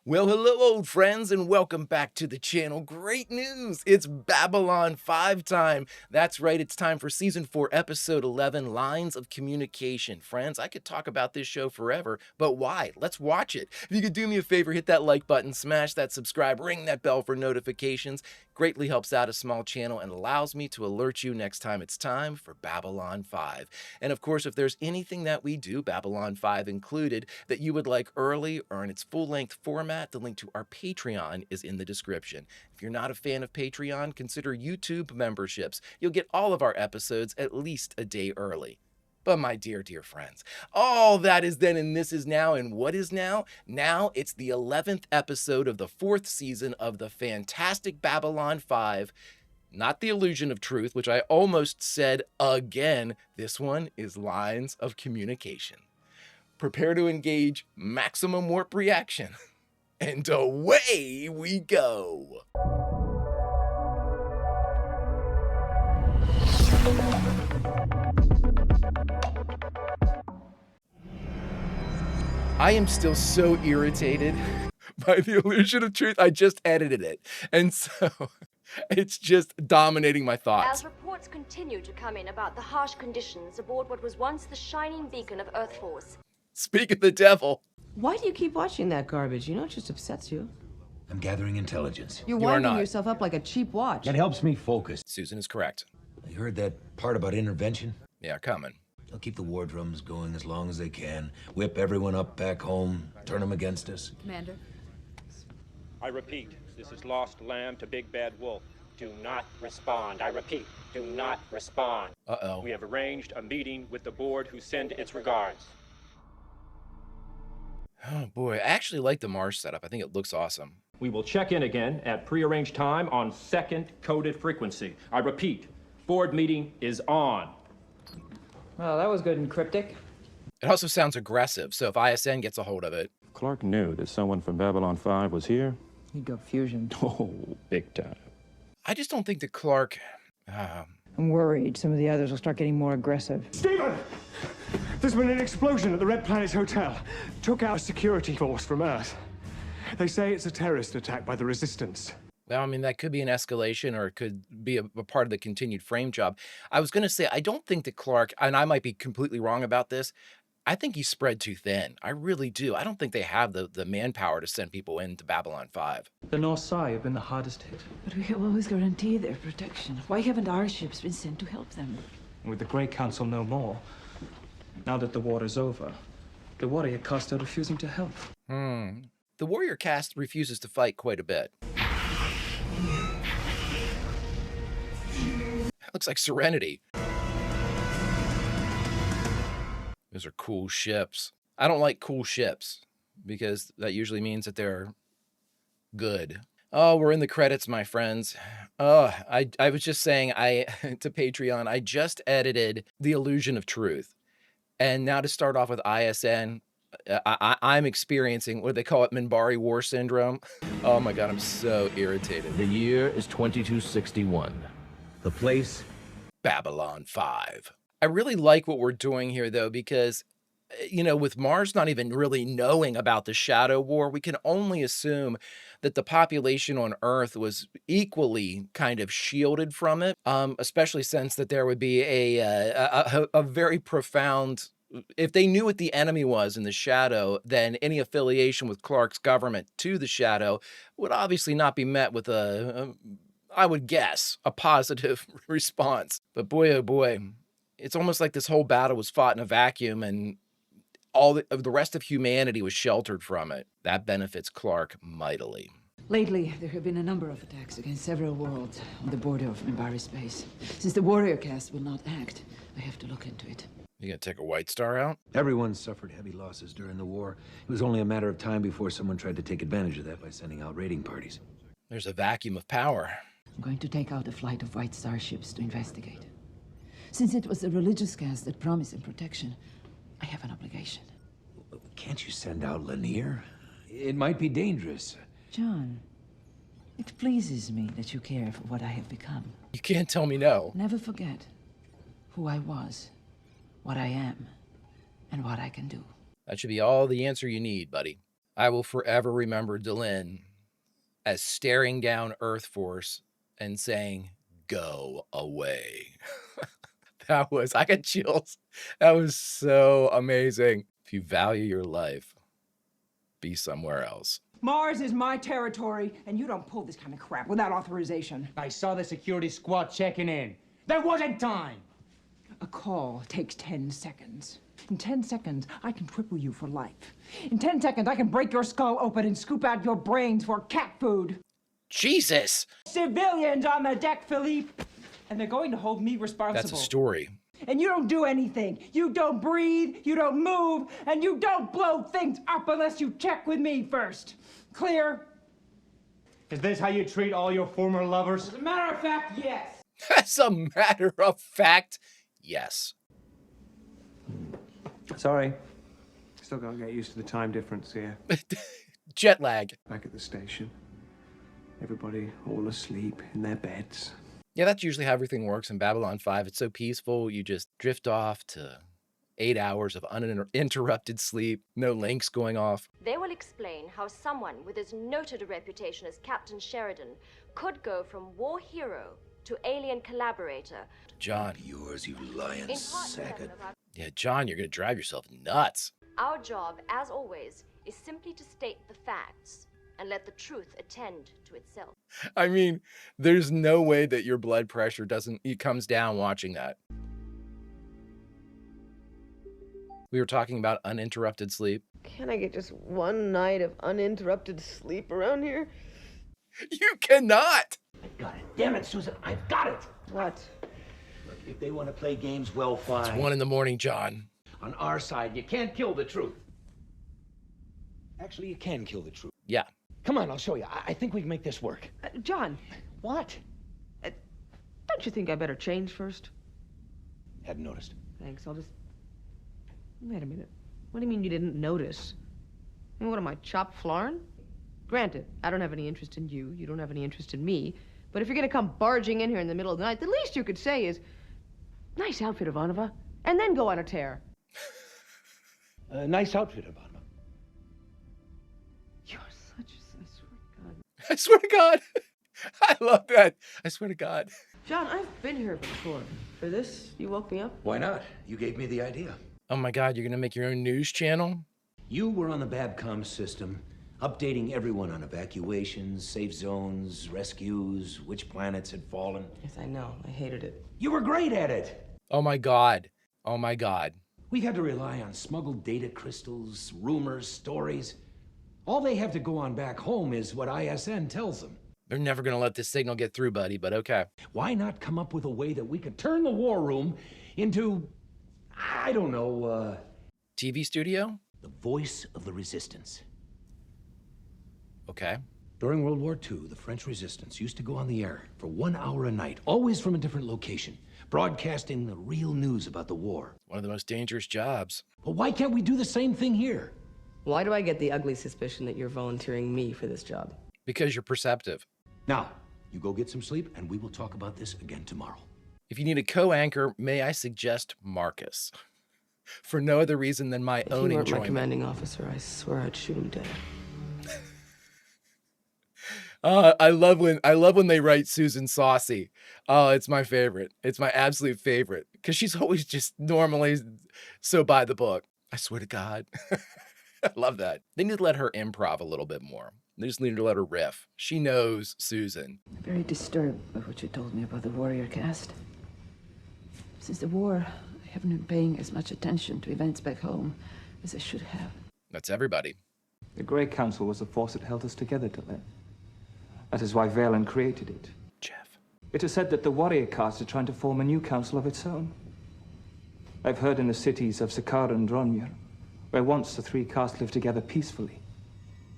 Well, hello, old friends, and welcome back to the channel. Great news! It's Babylon 5 time. That's right, it's time for Season 4, Episode 11, Lines of Communication. Friends, I could talk about this show forever, but why? Let's watch it. If you could do me a favor, hit that like button, smash that subscribe, ring that bell for notifications. Greatly helps out a small channel and allows me to alert you next time it's time for Babylon 5. And of course, if there's anything that we do, Babylon 5 included, that you would like early or in its full-length format, the link to our Patreon is in the description. If you're not a fan of Patreon, consider YouTube memberships. You'll get all of our episodes at least a day early. But my dear, dear friends, all that is then and this is now, and what is now? Now it's the 11th episode of the 4th season of the fantastic Babylon 5. Not the Illusion of Truth, which I almost said again. This one is Lines of Communication. Prepare to engage maximum warp reaction. And away we go. I am still so irritated by the Illusion of Truth. I just edited it. And so it's just dominating my thoughts. As reports continue to come in about the harsh conditions aboard what was once the shining beacon of Earth Force. Speak of the devil. Why do you keep watching that garbage? You know it just upsets you. I'm gathering intelligence. You're You are winding not. yourself up like a cheap watch. It helps me focus. Susan is correct. You heard that part about intervention? Yeah, coming. They'll keep the war drums going as long as they can, whip everyone up back home, turn them against us. Commander. I repeat, this is Lost Lamb to Big Bad Wolf. Do not respond. I repeat, do not respond. Uh-oh. We have arranged a meeting with the board who send its regards. Oh boy, I actually like the Mars setup. I think it looks awesome. We will check in again at prearranged time on second coded frequency. I repeat, board meeting is on. Well, that was good and cryptic. It also sounds aggressive, so if ISN gets a hold of it. Clark knew that someone from Babylon 5 was here. He'd go fusion. Oh, big time. I just don't think that Clark... I'm worried some of the others will start getting more aggressive. Stephen! There's been an explosion at the Red Planet Hotel. Took out a security force from Earth. They say it's a terrorist attack by the Resistance. Well, I mean, that could be an escalation, or it could be a part of the continued frame job. I was going to say, I don't think that Clark, and I might be completely wrong about this, I think he's spread too thin. I really do. I don't think they have the manpower to send people into Babylon 5. The North Side have been the hardest hit. But we have always guaranteed their protection. Why haven't our ships been sent to help them? With the Great Council no more, now that the war is over, the warrior caste are refusing to help. The warrior caste refuses to fight quite a bit. Looks like Serenity. Those are cool ships. I don't like cool ships because that usually means that they're good. Oh, we're in the credits, my friends. Oh, I was just saying to Patreon, I just edited The Illusion of Truth. And now to start off with ISN, I'm experiencing, what do they call it, Minbari War Syndrome? Oh my God, I'm so irritated. The year is 2261. The place? Babylon 5. I really like what we're doing here, though, because, you know, with Mars not even really knowing about the Shadow War, we can only assume that the population on Earth was equally kind of shielded from it, especially since that there would be a very profound... If they knew what the enemy was in the Shadow, then any affiliation with Clark's government to the Shadow would obviously not be met with I would guess, a positive response. But boy, oh boy, it's almost like this whole battle was fought in a vacuum and all the rest of humanity was sheltered from it. That benefits Clark mightily. Lately, there have been a number of attacks against several worlds on the border of Minbari space. Since the warrior caste will not act, I have to look into it. You gonna take a White Star out? Everyone suffered heavy losses during the war. It was only a matter of time before someone tried to take advantage of that by sending out raiding parties. There's a vacuum of power. I'm going to take out a flight of White Star ships to investigate. Since it was the religious caste that promised him protection, I have an obligation. Can't you send out Lanier? It might be dangerous. John, it pleases me that you care for what I have become. You can't tell me no. Never forget who I was, what I am, and what I can do. That should be all the answer you need, buddy. I will forever remember Delenn as staring down Earth Force and saying, "Go away." I got chills. That was so amazing. If you value your life, be somewhere else. Mars is my territory, and you don't pull this kind of crap without authorization. I saw the security squad checking in. There wasn't time. A call takes 10 seconds. In 10 seconds, I can cripple you for life. In 10 seconds, I can break your skull open and scoop out your brains for cat food. Jesus! Civilians on the deck, Philippe! And they're going to hold me responsible. That's a story. And you don't do anything. You don't breathe, you don't move, and you don't blow things up unless you check with me first. Clear? Is this how you treat all your former lovers? As a matter of fact, yes. As a matter of fact, yes. Sorry. Still gotta get used to the time difference here. Jet lag. Back at the station. Everybody all asleep in their beds. Yeah, that's usually how everything works in Babylon 5. It's so peaceful. You just drift off to 8 hours of uninterrupted sleep. No links going off. They will explain how someone with as noted a reputation as Captain Sheridan could go from war hero to alien collaborator. John. Yours, you lying saga. Yeah, John, you're going to drive yourself nuts. Our job, as always, is simply to state the facts and let the truth attend to itself. I mean, there's no way that your blood pressure it comes down watching that. We were talking about uninterrupted sleep. Can I get just one night of uninterrupted sleep around here? You cannot! I got it. Damn it, Susan, I've got it. What? Look, if they want to play games, well, fine. It's 1 a.m, John. On our side, you can't kill the truth. Actually, you can kill the truth. Yeah. Come on, I'll show you. I think we can make this work. John. What? Don't you think I better change first? Hadn't noticed. Thanks, I'll just... Wait a minute. What do you mean you didn't notice? I mean, what am I, Chop Flarn? Granted, I don't have any interest in you. You don't have any interest in me. But if you're gonna come barging in here in the middle of the night, the least you could say is, "Nice outfit, Ivanova," and then go on a tear. Nice outfit, Ivanova. You're such a... I swear to God. I love that. I swear to God. John, I've been here before. For this, you woke me up? Why not? You gave me the idea. Oh my God, you're going to make your own news channel? You were on the Babcom system, updating everyone on evacuations, safe zones, rescues, which planets had fallen. Yes, I know. I hated it. You were great at it. Oh my God. Oh my God. We had to rely on smuggled data crystals, rumors, stories. All they have to go on back home is what ISN tells them. They're never going to let this signal get through, buddy, but okay. Why not come up with a way that we could turn the war room into, I don't know, TV studio? The voice of the resistance. Okay. During World War II, the French resistance used to go on the air for 1 hour a night, always from a different location, broadcasting the real news about the war. One of the most dangerous jobs. Well, why can't we do the same thing here? Why do I get the ugly suspicion that you're volunteering me for this job? Because you're perceptive. Now, you go get some sleep, and we will talk about this again tomorrow. If you need a co-anchor, may I suggest Marcus? For no other reason than my own enjoyment. If you weren't enjoyment. my commanding officer, I swear I'd shoot him dead. I love when they write Susan saucy. Oh, it's my favorite. It's my absolute favorite because she's always just normally so by the book. I swear to God. I love that. They need to let her improv a little bit more. They just need to let her riff. She knows Susan. I'm very disturbed by what you told me about the warrior caste. Since the war, I haven't been paying as much attention to events back home as I should have. That's everybody. The Grey Council was the force that held us together till then. That is why Valen created it. Jeff. It is said that the warrior caste are trying to form a new council of its own. I've heard in the cities of Sakar and Dronmir, where once the three castes lived together peacefully,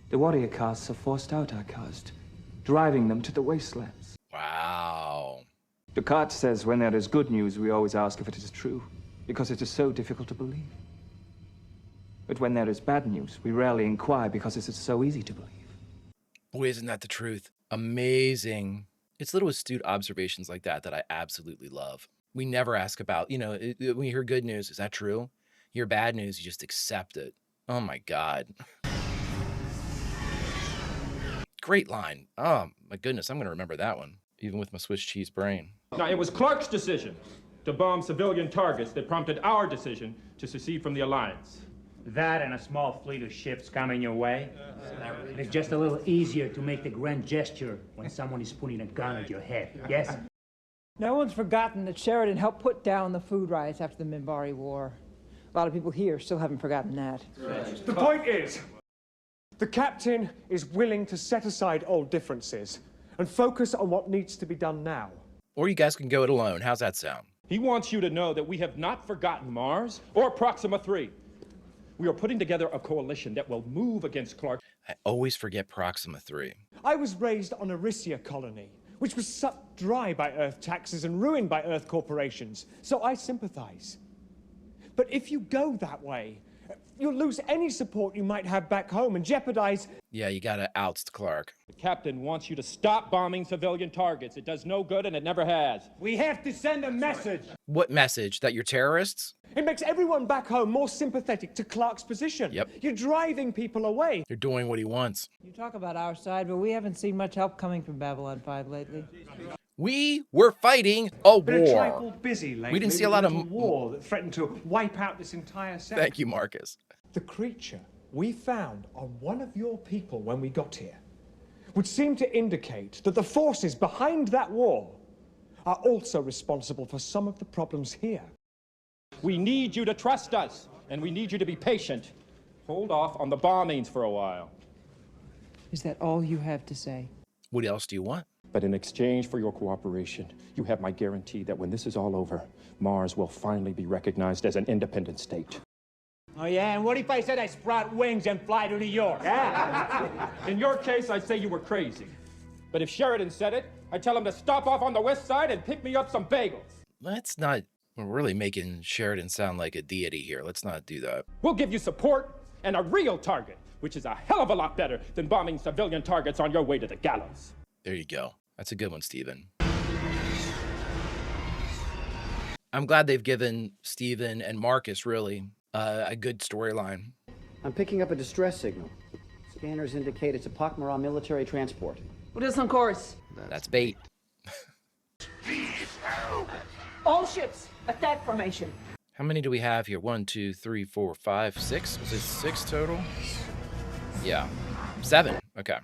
the warrior castes have forced out our caste, driving them to the wastelands. Wow. Descartes says when there is good news, we always ask if it is true, because it is so difficult to believe. But when there is bad news, we rarely inquire because it is so easy to believe. Boy, isn't that the truth? Amazing. It's little astute observations like that that I absolutely love. We never ask about, when you hear good news, is that true? You hear bad news, you just accept it. Oh my God. Great line. Oh, my goodness, I'm going to remember that one, even with my Swiss cheese brain. Now, it was Clark's decision to bomb civilian targets that prompted our decision to secede from the Alliance. That and a small fleet of ships coming your way. It's just a little easier to make the grand gesture when someone is putting a gun at your head, yes? No one's forgotten that Sheridan helped put down the food riots after the Minbari War. A lot of people here still haven't forgotten that. The point is, the captain is willing to set aside old differences and focus on what needs to be done now. Or you guys can go it alone. How's that sound? He wants you to know that we have not forgotten Mars or Proxima 3. We are putting together a coalition that will move against Clark. I always forget Proxima 3. I was raised on Arisia colony, which was sucked dry by Earth taxes and ruined by Earth corporations, so I sympathize. But if you go that way, you'll lose any support you might have back home and jeopardize... Yeah, you gotta oust Clark. The captain wants you to stop bombing civilian targets. It does no good and it never has. We have to send a message. What message? That you're terrorists? It makes everyone back home more sympathetic to Clark's position. Yep. You're driving people away. You're doing what he wants. You talk about our side, but we haven't seen much help coming from Babylon 5 lately. We were fighting a Been a war. trifle busy lately. We didn't see a lot of war that threatened to wipe out this entire sector. Thank you, Marcus. The creature we found on one of your people when we got here would seem to indicate that the forces behind that war are also responsible for some of the problems here. We need you to trust us, and we need you to be patient. Hold off on the bombings for a while. Is that all you have to say? What else do you want? But in exchange for your cooperation, you have my guarantee that when this is all over, Mars will finally be recognized as an independent state. Oh, yeah? And what if I said I sprout wings and fly to New York? In your case, I'd say you were crazy. But if Sheridan said it, I'd tell him to stop off on the west side and pick me up some bagels. Let's not... We're really making Sheridan sound like a deity here. Let's not do that. We'll give you support and a real target, which is a hell of a lot better than bombing civilian targets on your way to the gallows. There you go. That's a good one, Steven. I'm glad they've given Steven and Marcus, really, a good storyline. I'm picking up a distress signal. Scanners indicate it's a Pakmara military transport. Put us on course. That's bait. All ships, attack formation. How many do we have here? 1, 2, 3, 4, 5, 6? Was it 6 total? Yeah. 7. Okay.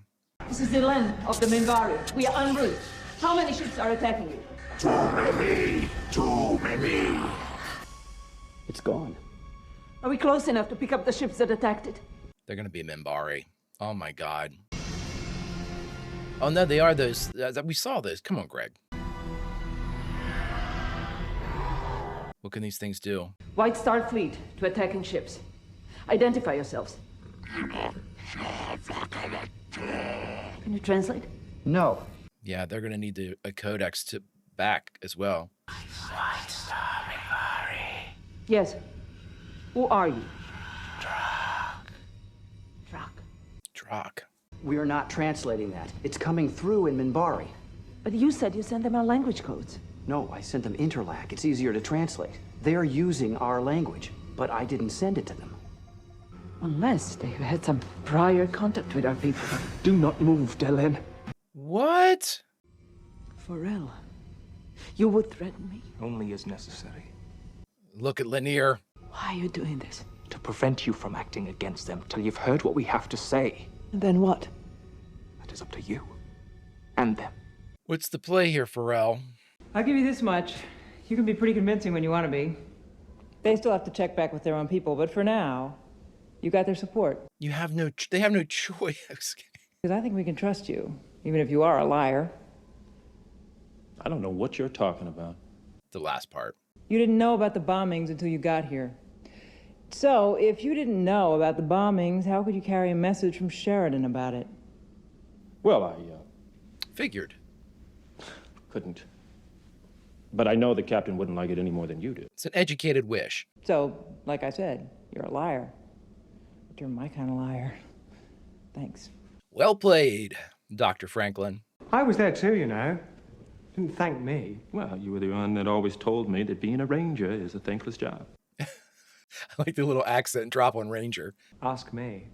This is the land of the Minbari. We are en route. How many ships are attacking you? Too many. It's gone. Are we close enough to pick up the ships that attacked it? They're going to be Minbari. Oh, my God. Oh, no, they are those. We saw those. Come on, Greg. What can these things do? White Star Fleet to attacking ships. Identify yourselves. Can you translate? No. Yeah, they're going to need a codex to back as well. Yes. Who are you? Drak. We are not translating that. It's coming through in Minbari. But you said you sent them our language codes. No, I sent them Interlac. It's easier to translate. They're using our language, but I didn't send it to them. Unless they've had some prior contact with our people. Do not move, Delin. What? Pharrell, you would threaten me? Only as necessary. Look at Lanier. Why are you doing this? To prevent you from acting against them till you've heard what we have to say. And then what? That is up to you. And them. What's the play here, Pharrell? I'll give you this much. You can be pretty convincing when you want to be. They still have to check back with their own people, but for now, you got their support. You have no... They have no choice. Because I think we can trust you, even if you are a liar. I don't know what you're talking about. The last part. You didn't know about the bombings until you got here. So, if you didn't know about the bombings, how could you carry a message from Sheridan about it? Well, I Figured. couldn't. But I know the captain wouldn't like it any more than you do. It's an educated wish. So, like I said, you're a liar. But you're my kind of liar. Thanks. Well played, Dr. Franklin. I was there too, you know. Didn't thank me. Well, you were the one that always told me that being a ranger is a thankless job. I like the little accent drop on Ranger. Ask me.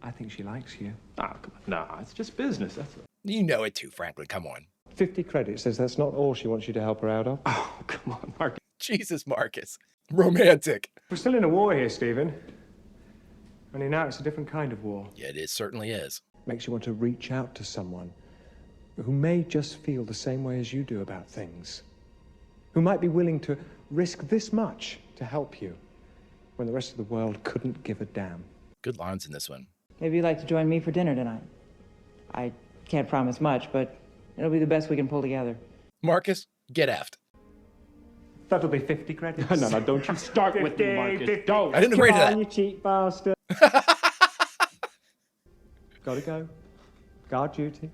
I think she likes you. Ah, come on. Nah, it's just business, that's all. You know it too, Franklin. Come on. 50 credits says that's not all she wants you to help her out of. Oh, come on, Marcus. Jesus, Marcus. Romantic. We're still in a war here, Stephen. Only now it's a different kind of war. Yeah, it certainly is. Makes you want to reach out to someone who may just feel the same way as you do about things. Who might be willing to risk this much to help you when the rest of the world couldn't give a damn. Good lines in this one. Maybe you'd like to join me for dinner tonight. I can't promise much, but it'll be the best we can pull together. Marcus, get effed. That'll be 50 credits. No, don't you start 50, with me, Marcus. 50. Don't. I didn't agree to that. You cheap bastard. Gotta go. Guard duty.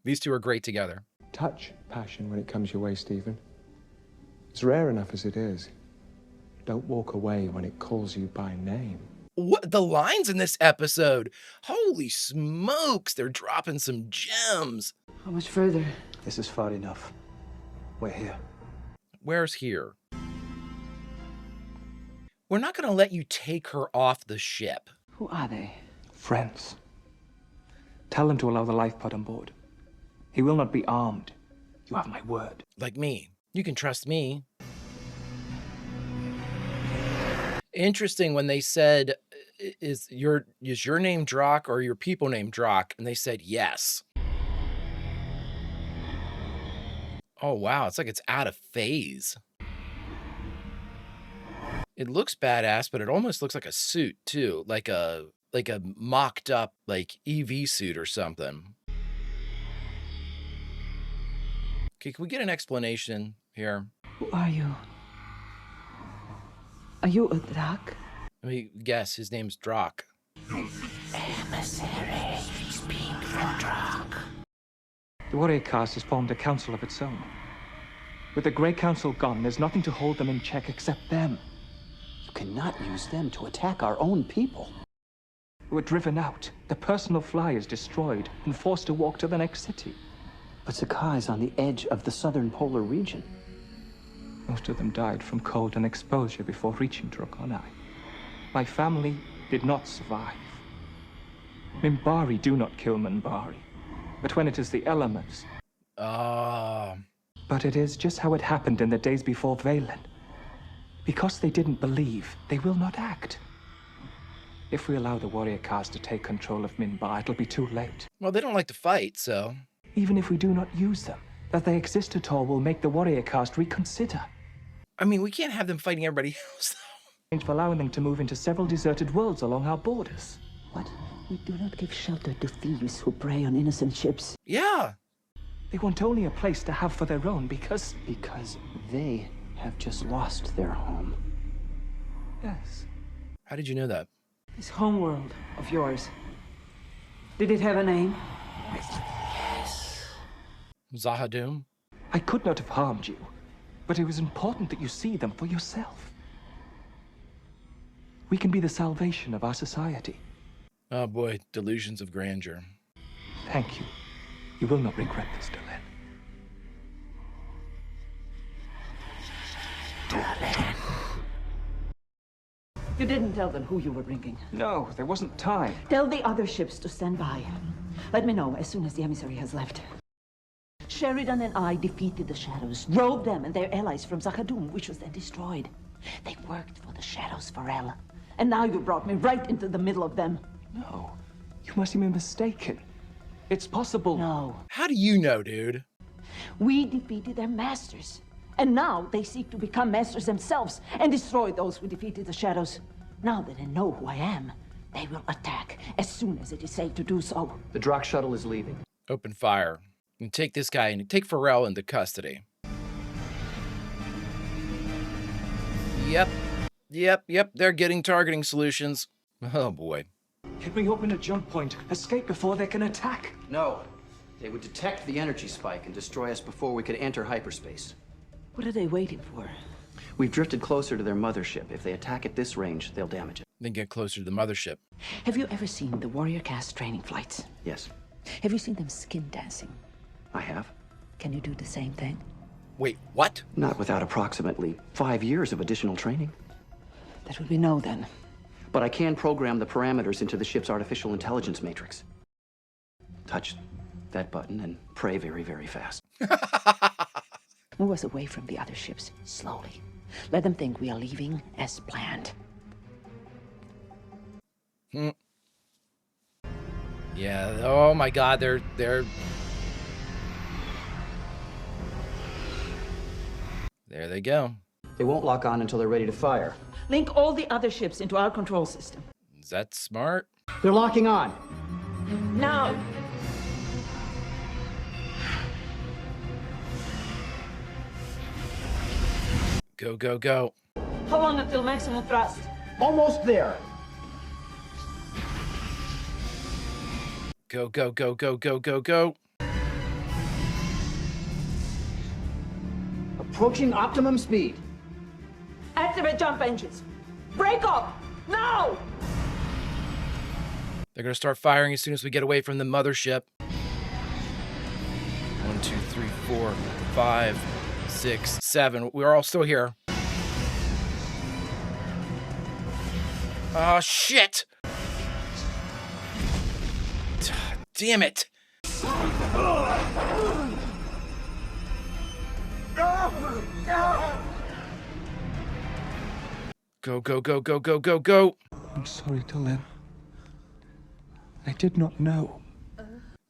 These two are great together. Touch passion when it comes your way, Stephen. It's rare enough as it is. Don't walk away when it calls you by name. What the lines in this episode? Holy smokes, they're dropping some gems. How much further? This is far enough. We're here. Where's here? We're not going to let you take her off the ship. Who are they? Friends. Tell them to allow the lifepod on board. He will not be armed. You have my word. Like me. You can trust me. Interesting when they said, is your name Drock or your people named Drock? And they said yes. Oh, wow. It's like it's out of phase. It looks badass, but it almost looks like a suit too. Like a mocked up like EV suit or something. Okay, can we get an explanation here? Who are you? Are you a Drak? Let me guess, his name's Drock. Emissary, speak for Drak. The warrior caste has formed a council of its own. With the Grey Council gone, there's nothing to hold them in check except them. You cannot use them to attack our own people. We were driven out. The personal flyers destroyed and forced to walk to the next city. But Saga is on the edge of the southern polar region. Most of them died from cold and exposure before reaching Drogonai. My family did not survive. Minbari do not kill Minbari. But when it is the elements... But it is just how it happened in the days before Valen. Because they didn't believe, they will not act. If we allow the warrior caste to take control of Minbar, it'll be too late. Well, they don't like to fight, so... Even if we do not use them, that they exist at all will make the warrior caste reconsider. I mean, we can't have them fighting everybody else, though. For allowing them to move into several deserted worlds along our borders. What? We do not give shelter to thieves who prey on innocent ships. Yeah. They want only a place to have for their own because... Because they have just lost their home. Yes. How did you know that? This homeworld of yours. Did it have a name? Yes. Zahadum? I could not have harmed you, but it was important that you see them for yourself. We can be the salvation of our society. Oh boy, delusions of grandeur. Thank you. You will not regret this, Delenn. You didn't tell them who you were bringing. No, there wasn't time. Tell the other ships to stand by. Let me know as soon as the emissary has left. Sheridan and I defeated the Shadows, drove them and their allies from Zakadum, which was then destroyed. They worked for the Shadows for Ella. And now you brought me right into the middle of them. No, you must be mistaken. It's possible. No. How do you know, dude? We defeated their masters. And now they seek to become masters themselves and destroy those who defeated the Shadows. Now that they know who I am, they will attack as soon as it is safe to do so. The Drak shuttle is leaving. Open fire. And take this guy and take Pharrell into custody. Yep. They're getting targeting solutions. Oh boy. Can we open a jump point? Escape before they can attack? No. They would detect the energy spike and destroy us before we could enter hyperspace. What are they waiting for? We've drifted closer to their mothership. If they attack at this range, they'll damage it. Then get closer to the mothership. Have you ever seen the warrior caste training flights? Yes. Have you seen them skin dancing? I have. Can you do the same thing? Wait, what? Not without approximately 5 years of additional training. That would be no, then. but I can program the parameters into the ship's artificial intelligence matrix. Touch that button and pray very, very fast. Move us away from the other ships, slowly. Let them think we are leaving as planned. Yeah, oh my god, they're... There they go. They won't lock on until they're ready to fire. Link all the other ships into our control system. Is that smart? They're locking on. Now! Go, go, go. How long until maximum thrust? Almost there. Go, go, go, go, go, go, go. Approaching optimum speed. Activate jump engines. Break up! Now! They're gonna start firing as soon as we get away from the mothership. 1, 2, 3, 4, 5, 6, 7. We're all still here. Oh, shit! Damn it! Go, go, go, go, go, go, go! I'm sorry, Dylan. I did not know.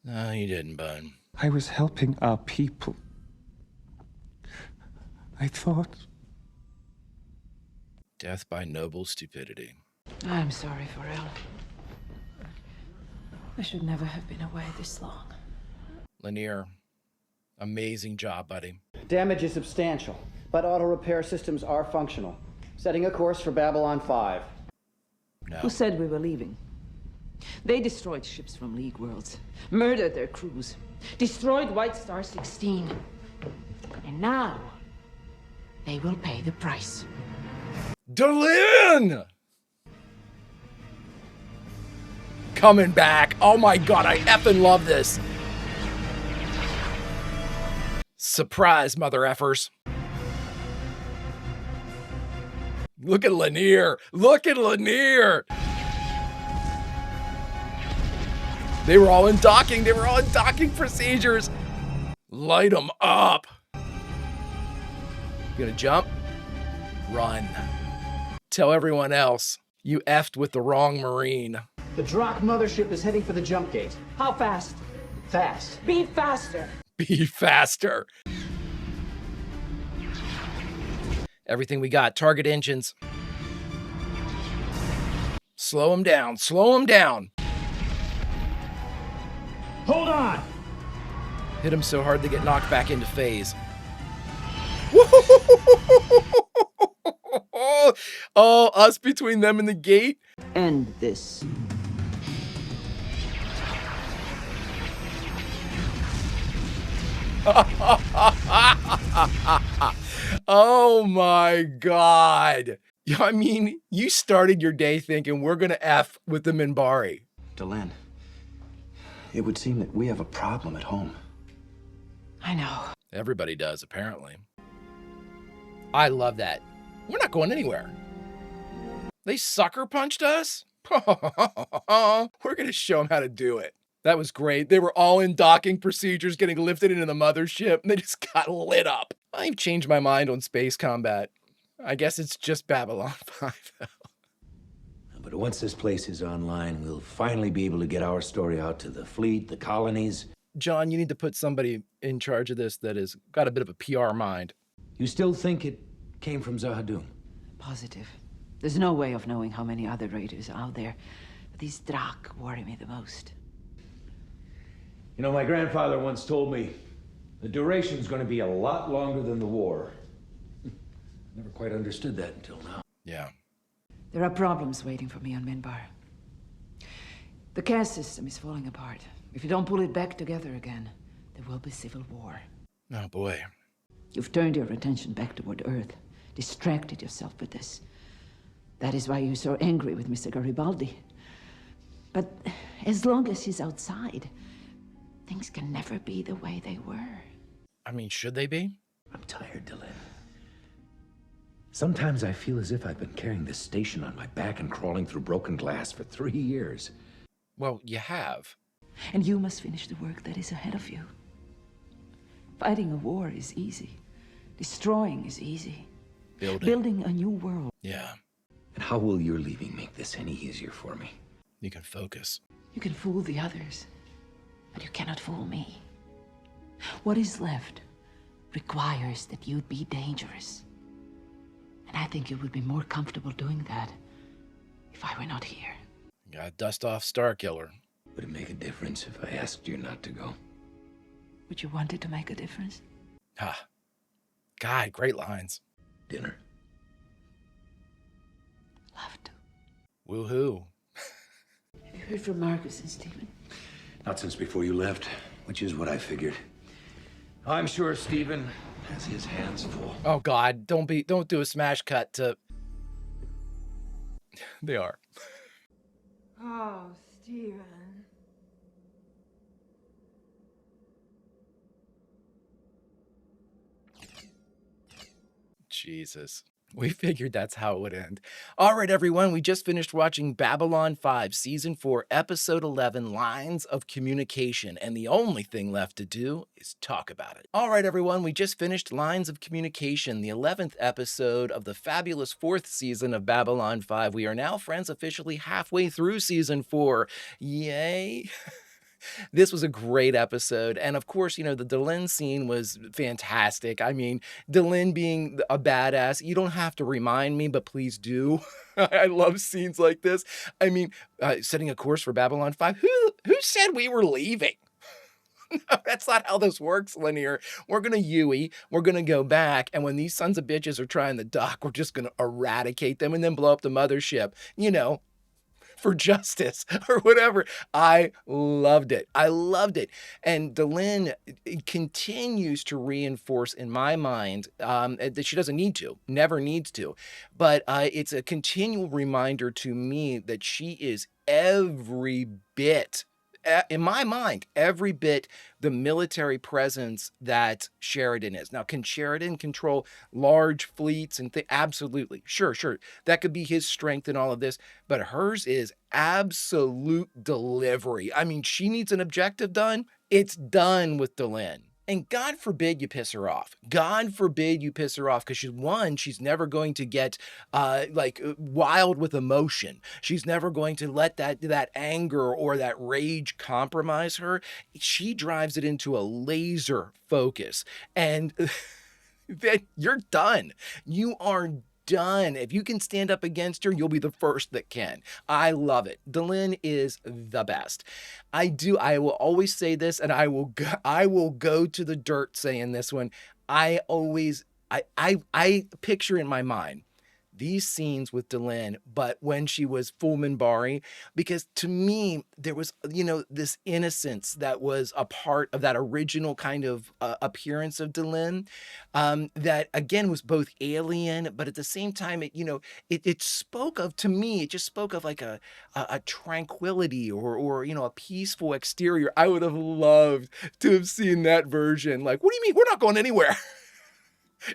No, you didn't, bud. I was helping our people. I thought... Death by noble stupidity. I'm sorry, Pharrell. I should never have been away this long. Lanier, amazing job, buddy. Damage is substantial, but auto repair systems are functional. Setting a course for Babylon 5. No. Who said we were leaving? They destroyed ships from League worlds, murdered their crews, destroyed White Star 16. And now, they will pay the price. Dylan! Coming back. Oh my god, I effing love this. Surprise, mother effers. Look at Lanier. Look at Lanier. They were all in docking. They were all in docking procedures. Light them up. You gonna jump? Run. Tell everyone else you effed with the wrong Marine. The Drakh mothership is heading for the jump gate. How fast? Fast. Be faster. Be faster. Everything we got. Target engines. Slow them down. Slow them down. Hold on! Hit them so hard they get knocked back into phase. Oh, us between them and the gate. End this. Oh my god. I mean, you started your day thinking we're gonna F with the Minbari. Dylan, it would seem that we have a problem at home. I know. Everybody does, apparently. I love that. We're not going anywhere. They sucker punched us? We're gonna show them how to do it. That was great. They were all in docking procedures, getting lifted into the mothership, and they just got lit up. I've changed my mind on space combat. I guess it's just Babylon 5, though. But once this place is online, we'll finally be able to get our story out to the fleet, the colonies. John, you need to put somebody in charge of this that has got a bit of a PR mind. You still think it came from Zahadum? Positive. There's no way of knowing how many other raiders are out there. But these Drakh worry me the most. You know, my grandfather once told me the duration's going to be a lot longer than the war. Never quite understood that until now. Yeah. There are problems waiting for me on Minbar. The caste system is falling apart. If you don't pull it back together again, there will be civil war. Oh boy. You've turned your attention back toward Earth, distracted yourself with this. That is why you're so angry with Mr. Garibaldi. But as long as he's outside, things can never be the way they were. I mean, should they be? I'm tired, Dylan. Sometimes I feel as if I've been carrying this station on my back and crawling through broken glass for 3 years. Well, you have. And you must finish the work that is ahead of you. Fighting a war is easy. Destroying is easy. Building a new world. Yeah. And how will your leaving make this any easier for me? You can focus. You can fool the others, but you cannot fool me. What is left requires that you'd be dangerous. And I think you would be more comfortable doing that if I were not here. You gotta dust off Starkiller. Would it make a difference if I asked you not to go? Would you want it to make a difference? Ah. God, great lines. Dinner. Love to. Woohoo. Have you heard from Marcus and Stephen? Not since before you left, which is what I figured. I'm sure Stephen has his hands full. Oh God, don't do a smash cut to. They are. Oh, Stephen. Jesus. We figured that's how it would end. All right, everyone, we just finished watching Babylon 5, Season 4, Episode 11, Lines of Communication, and the only thing left to do is talk about it. All right, everyone, we just finished Lines of Communication, the 11th episode of the fabulous 4th season of Babylon 5. We are now, friends, officially halfway through Season 4. Yay! This was a great episode. And of course, you know, the Delenn scene was fantastic. I mean, Delenn being a badass, you don't have to remind me, but please do. I love scenes like this. I mean, setting a course for Babylon 5. Who said we were leaving? No, that's not how this works, Linear. We're going to Yui, we're going to go back, and when these sons of bitches are trying to dock, we're just going to eradicate them and then blow up the mothership. You know, for justice or whatever. I loved it. I loved it. And Delenn continues to reinforce in my mind that she doesn't need to, never needs to. But it's a continual reminder to me that she is every bit, in my mind, every bit the military presence that Sheridan is. Now, can Sheridan control large fleets and things? Absolutely. Sure. That could be his strength in all of this, but hers is absolute delivery. I mean, she needs an objective done. It's done with Delenn. And God forbid you piss her off. God forbid you piss her off, because she's never going to get wild with emotion. She's never going to let that anger or that rage compromise her. She drives it into a laser focus, and then you're done. You are done. If you can stand up against her, you'll be the first that can. I love it. Delenn is the best. I will always say this, and I will go to the dirt saying this one. I picture in my mind these scenes with Delenn, but when she was full Minbari, because to me, there was, you know, this innocence that was a part of that original kind of appearance of Delenn, that again was both alien, but at the same time, it spoke of, to me, it just spoke of like a tranquility or, you know, a peaceful exterior. I would have loved to have seen that version. Like, what do you mean? We're not going anywhere.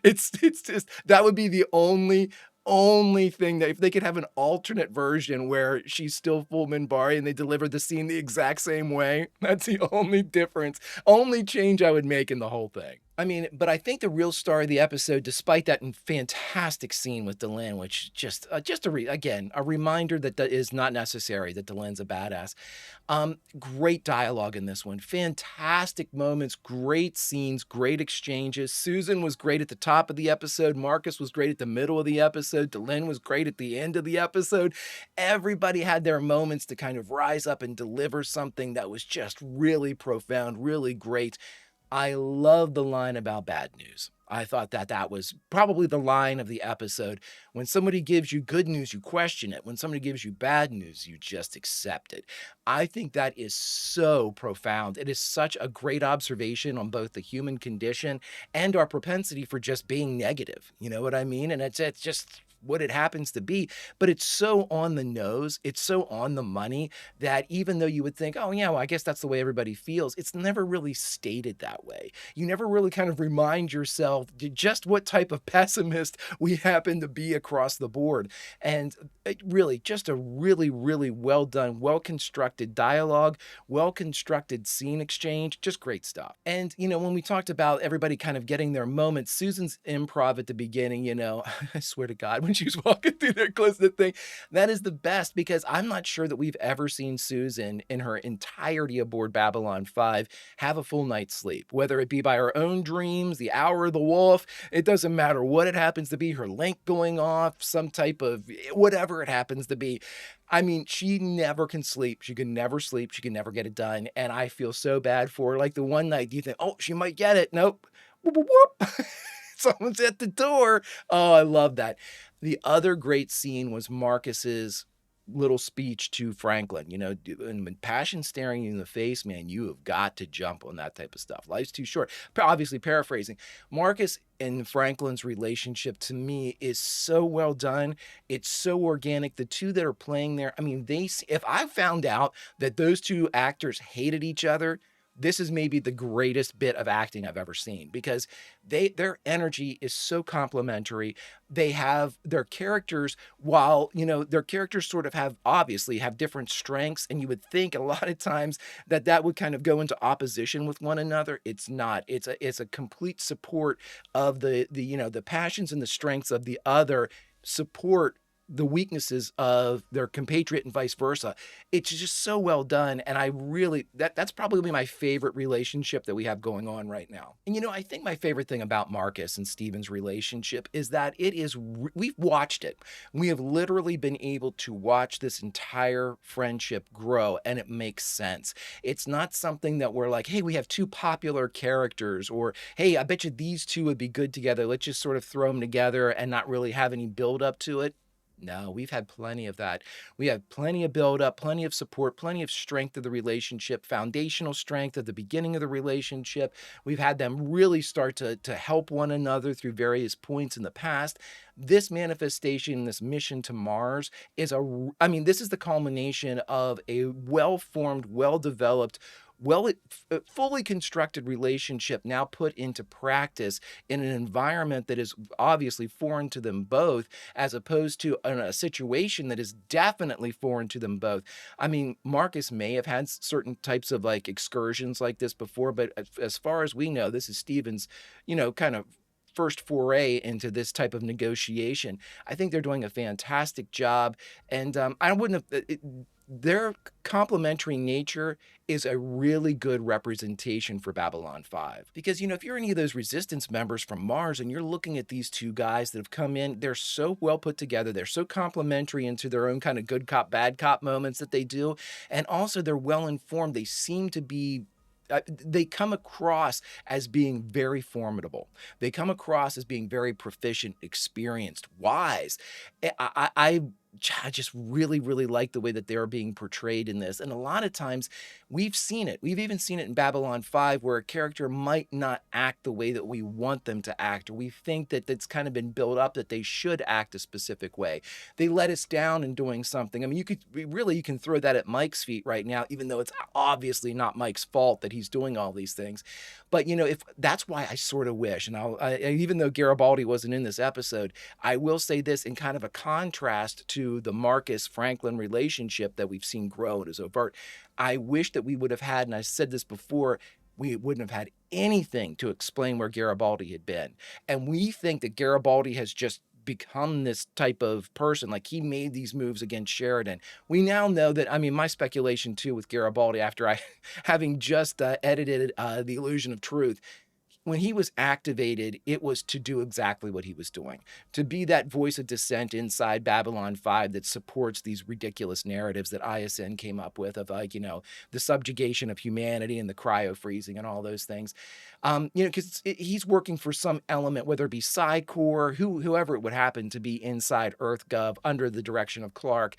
It's just, that would be the only thing, that if they could have an alternate version where she's still full Minbari and they deliver the scene the exact same way, that's the only difference, only change I would make in the whole thing. I mean, but I think the real star of the episode, despite that fantastic scene with Delenn, which just a reminder that is not necessary, that Delenn's a badass. Great dialogue in this one. Fantastic moments, great scenes, great exchanges. Susan was great at the top of the episode. Marcus was great at the middle of the episode. Delenn was great at the end of the episode. Everybody had their moments to kind of rise up and deliver something that was just really profound, really great. I love the line about bad news. I thought that was probably the line of the episode. When somebody gives you good news, you question it. When somebody gives you bad news, you just accept it. I think that is so profound. It is such a great observation on both the human condition and our propensity for just being negative. You know what I mean? And it's just what it happens to be, but it's so on the nose, it's so on the money, that even though you would think, oh yeah, well, I guess that's the way everybody feels, it's never really stated that way. You never really kind of remind yourself tell just what type of pessimist we happen to be across the board. And really, just a really, really well done, well constructed dialogue, well constructed scene exchange, just great stuff. And, when we talked about everybody kind of getting their moments, Susan's improv at the beginning, I swear to God, when she was walking through their closet thing, that is the best, because I'm not sure that we've ever seen Susan in her entirety aboard Babylon 5 have a full night's sleep, whether it be by her own dreams, the hour of the wolf, it doesn't matter what it happens to be, her link going off, some type of whatever it happens to be. I mean, she never can sleep. She can never sleep. She can never get it done. And I feel so bad for her. Like the one night you think, oh, she might get it. Nope. Whoop, whoop, whoop. Someone's at the door. Oh, I love that. The other great scene was Marcus's little speech to Franklin. And when passion's staring you in the face, man, you have got to jump on that type of stuff. Life's too short. Obviously paraphrasing. Marcus and Franklin's relationship, to me, is so well done. It's so organic. The two that are playing there, I mean, if I found out that those two actors hated each other, this is maybe the greatest bit of acting I've ever seen, because their energy is so complementary. They have their characters, while, their characters sort of obviously have different strengths, and you would think a lot of times that would kind of go into opposition with one another. It's not. It's a complete support of the passions and the strengths of the other support the weaknesses of their compatriot and vice versa. It's just so well done. And I really, that's probably my favorite relationship that we have going on right now. And, I think my favorite thing about Marcus and Steven's relationship is that we've watched it. We have literally been able to watch this entire friendship grow, and it makes sense. It's not something that we're like, hey, we have two popular characters, or, hey, I bet you these two would be good together. Let's just sort of throw them together and not really have any build up to it. No, we've had plenty of that. We have plenty of build-up, plenty of support, plenty of strength of the relationship, foundational strength at the beginning of the relationship. We've had them really start to help one another through various points in the past. This manifestation, this mission to Mars this is the culmination of a well-formed, well-developed, fully constructed relationship now put into practice in an environment that is obviously foreign to them both, as opposed to a situation that is definitely foreign to them both. I mean, Marcus may have had certain types of excursions like this before, but as far as we know, this is Steven's, kind of first foray into this type of negotiation. I think they're doing a fantastic job, and I wouldn't have. Their complementary nature is a really good representation for Babylon 5. Because, if you're any of those resistance members from Mars and you're looking at these two guys that have come in, they're so well put together. They're so complementary into their own kind of good cop, bad cop moments that they do. And also they're well informed. They seem to be they come across as being very formidable. They come across as being very proficient, experienced, wise. I just really, really like the way that they're being portrayed in this. And a lot of times we've seen it. We've even seen it in Babylon 5, where a character might not act the way that we want them to act, or we think that it's kind of been built up that they should act a specific way. They let us down in doing something. I mean, you can throw that at Mike's feet right now, even though it's obviously not Mike's fault that he's doing all these things. But, if that's why I sort of wish, and even though Garibaldi wasn't in this episode, I will say this in kind of a contrast to the Marcus Franklin relationship that we've seen grow and is overt. I wish that we would have had, and I said this before, we wouldn't have had anything to explain where Garibaldi had been. And we think that Garibaldi has just become this type of person, like he made these moves against Sheridan. We now know that, my speculation too with Garibaldi, after having just edited The Illusion of Truth, when he was activated, it was to do exactly what he was doing, to be that voice of dissent inside Babylon 5 that supports these ridiculous narratives that ISN came up with of the subjugation of humanity and the cryo-freezing and all those things. Because he's working for some element, whether it be Psy-Corps, whoever it would happen to be inside EarthGov under the direction of Clark,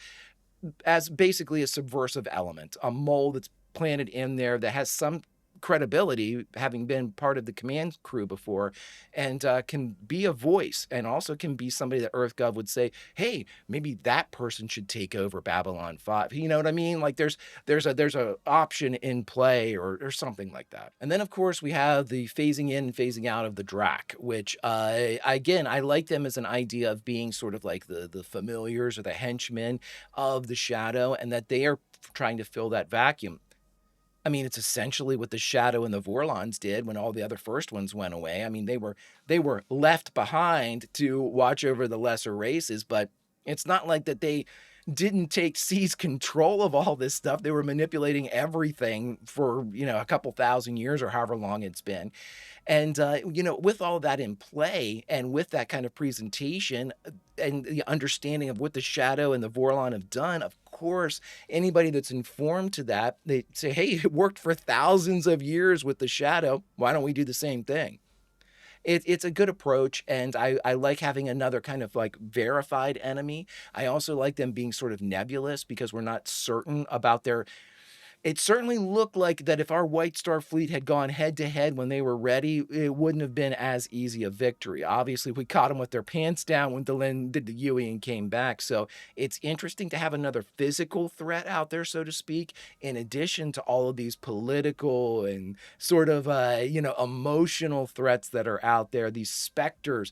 as basically a subversive element, a mole that's planted in there that has some credibility, having been part of the command crew before, and can be a voice, and also can be somebody that EarthGov would say, hey, maybe that person should take over Babylon 5. You know what I mean? Like there's a option in play or something like that. And then of course we have the phasing in and phasing out of the Drak, which again, I like them as an idea of being sort of like the familiars or the henchmen of the Shadow, and that they are trying to fill that vacuum. I mean, it's essentially what the Shadow and the Vorlons did when all the other first ones went away. I mean, they were left behind to watch over the lesser races, but it's not like that they didn't seize control of all this stuff. They were manipulating everything for, a couple thousand years or however long it's been. And, with all that in play and with that kind of presentation and the understanding of what the Shadow and the Vorlon have done, of course, anybody that's informed to that, they say, hey, it worked for thousands of years with the Shadow. Why don't we do the same thing? It's a good approach, and I like having another kind of like verified enemy. I also like them being sort of nebulous because we're not certain about their. It certainly looked like that if our White Star fleet had gone head to head when they were ready, it wouldn't have been as easy a victory. Obviously, we caught them with their pants down when Delenn did the Yui and came back. So it's interesting to have another physical threat out there, so to speak, in addition to all of these political and sort of, emotional threats that are out there, these specters.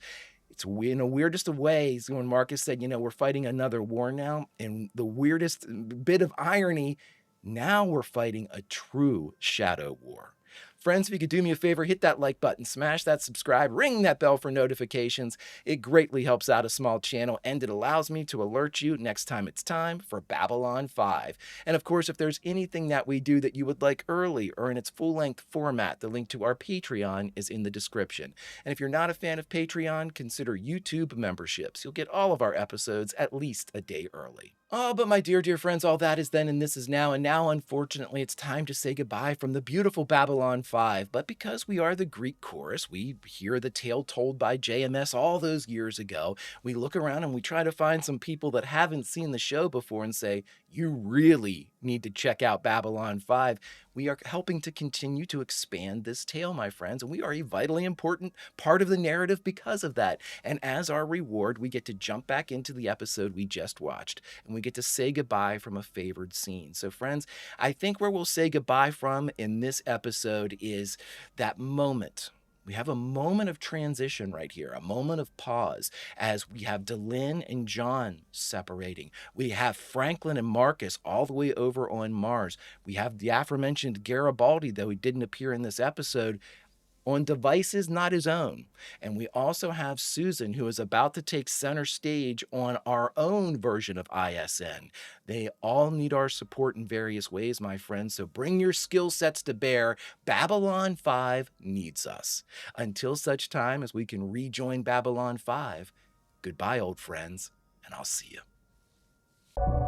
It's in the weirdest of ways when Marcus said, we're fighting another war now. And the weirdest bit of irony, now we're fighting a true shadow war. Friends, if you could do me a favor, hit that like button, smash that subscribe, ring that bell for notifications. It greatly helps out a small channel, and it allows me to alert you next time it's time for Babylon 5. And of course, if there's anything that we do that you would like early or in its full-length format, the link to our Patreon is in the description. And if you're not a fan of Patreon, consider YouTube memberships. You'll get all of our episodes at least a day early. Oh, but my dear, dear friends, all that is then and this is now. And now, unfortunately, it's time to say goodbye from the beautiful Babylon 5. But because we are the Greek chorus, we hear the tale told by JMS all those years ago. We look around and we try to find some people that haven't seen the show before and say, you really need to check out Babylon 5. We are helping to continue to expand this tale, my friends, and we are a vitally important part of the narrative because of that. And as our reward, we get to jump back into the episode we just watched, and we get to say goodbye from a favored scene. So, friends, I think where we'll say goodbye from in this episode is that moment. We have a moment of transition right here, a moment of pause as we have Delenn and John separating. We have Franklin and Marcus all the way over on Mars. We have the aforementioned Garibaldi, though he didn't appear in this episode, on devices not his own. And we also have Susan, who is about to take center stage on our own version of ISN. They all need our support in various ways, my friends, so bring your skill sets to bear. Babylon 5 needs us. Until such time as we can rejoin Babylon 5, goodbye, old friends, and I'll see you.